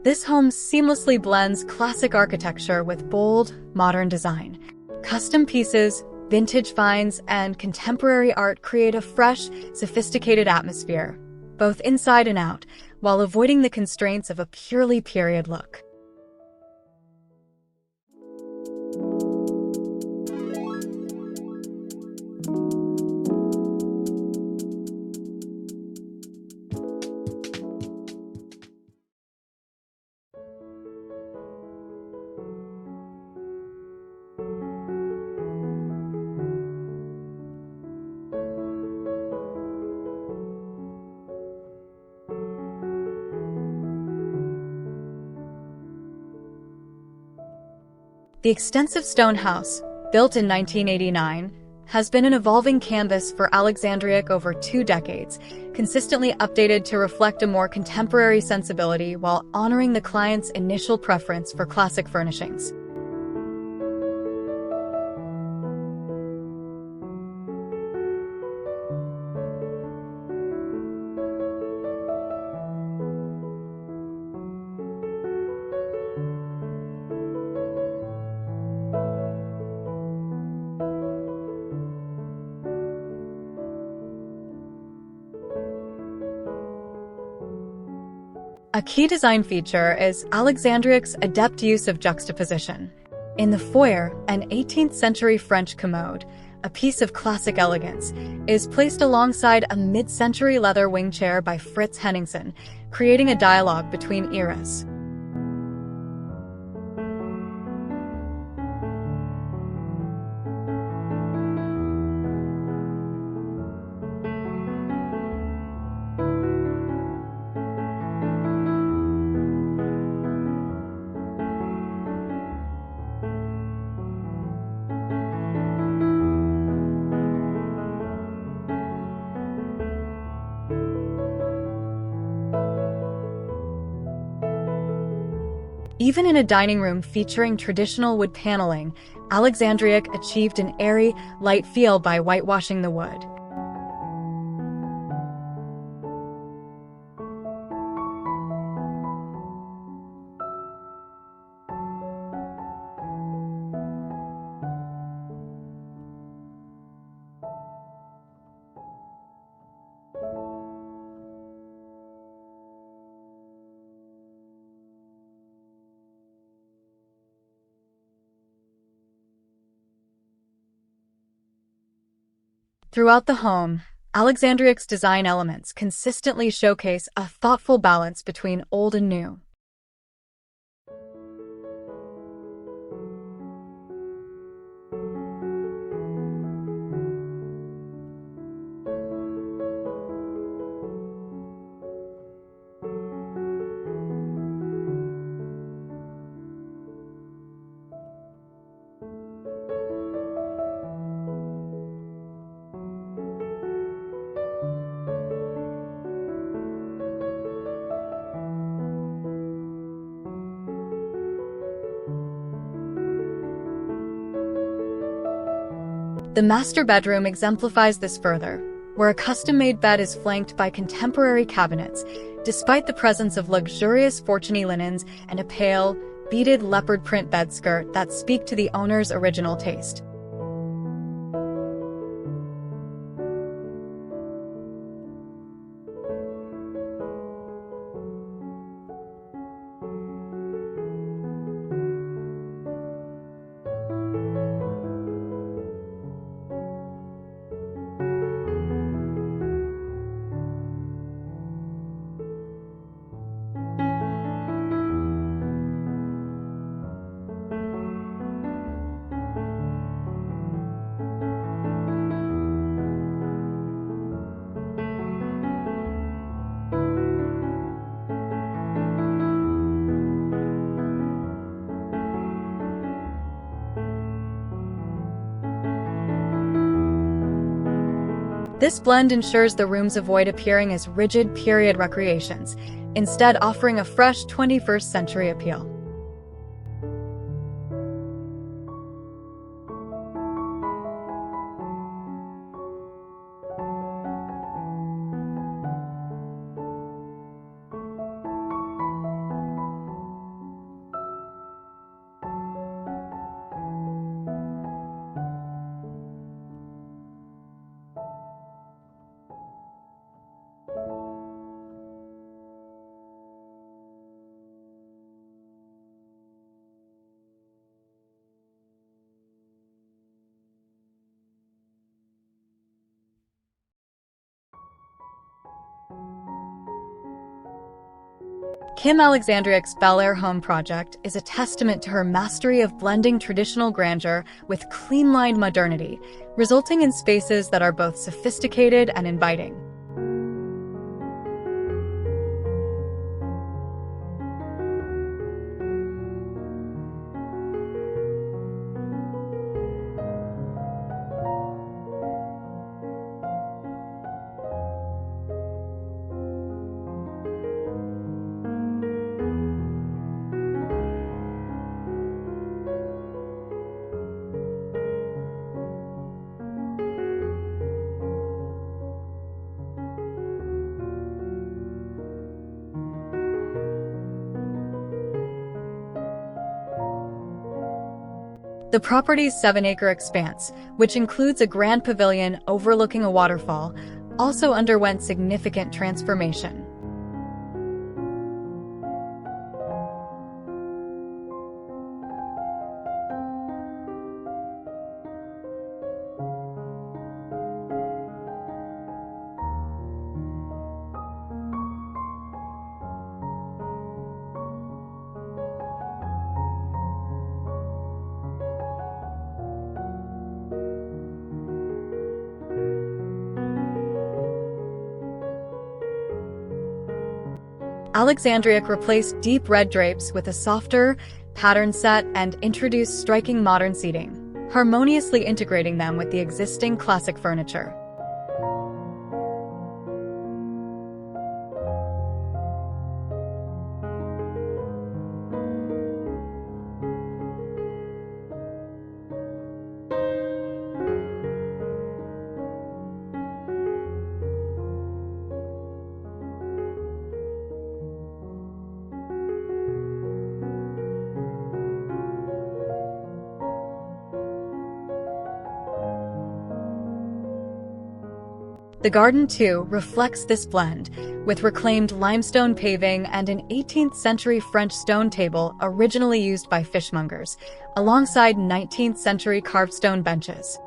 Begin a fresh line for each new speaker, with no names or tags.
This home seamlessly blends classic architecture with bold, modern design. Custom pieces, vintage finds, and contemporary art create a fresh, sophisticated atmosphere, both inside and out, while avoiding the constraints of a purely period look. The extensive stone house, built in 1989, has been an evolving canvas for Alexandriuk over 2 decades, consistently updated to reflect a more contemporary sensibility while honoring the client's initial preference for classic furnishings. A key design feature is Alexandriuk's adept use of juxtaposition. In the foyer, an 18th-century French commode, a piece of classic elegance, is placed alongside a mid-century leather wing chair by Fritz Henningsen, creating a dialogue between eras. Even in a dining room featuring traditional wood paneling, Alexandriuk achieved an airy, light feel by whitewashing the wood. Throughout the home, Alexandriuk's design elements consistently showcase a thoughtful balance between old and new. The master bedroom exemplifies this further, where a custom-made bed is flanked by contemporary cabinets, despite the presence of luxurious Fortuny linens and a pale, beaded leopard print bedskirt that speak to the owner's original taste. This blend ensures the rooms avoid appearing as rigid period recreations, instead offering a fresh 21st century appeal. Kim Alexandriuk's Bel Air home project is a testament to her mastery of blending traditional grandeur with clean-lined modernity, resulting in spaces that are both sophisticated and inviting. The property's 7-acre expanse, which includes a grand pavilion overlooking a waterfall, also underwent significant transformation. Alexandriuk replaced deep red drapes with a softer, pattern set and introduced striking modern seating, harmoniously integrating them with the existing classic furniture. The garden, too, reflects this blend, with reclaimed limestone paving and an 18th-century French stone table originally used by fishmongers, alongside 19th-century carved stone benches.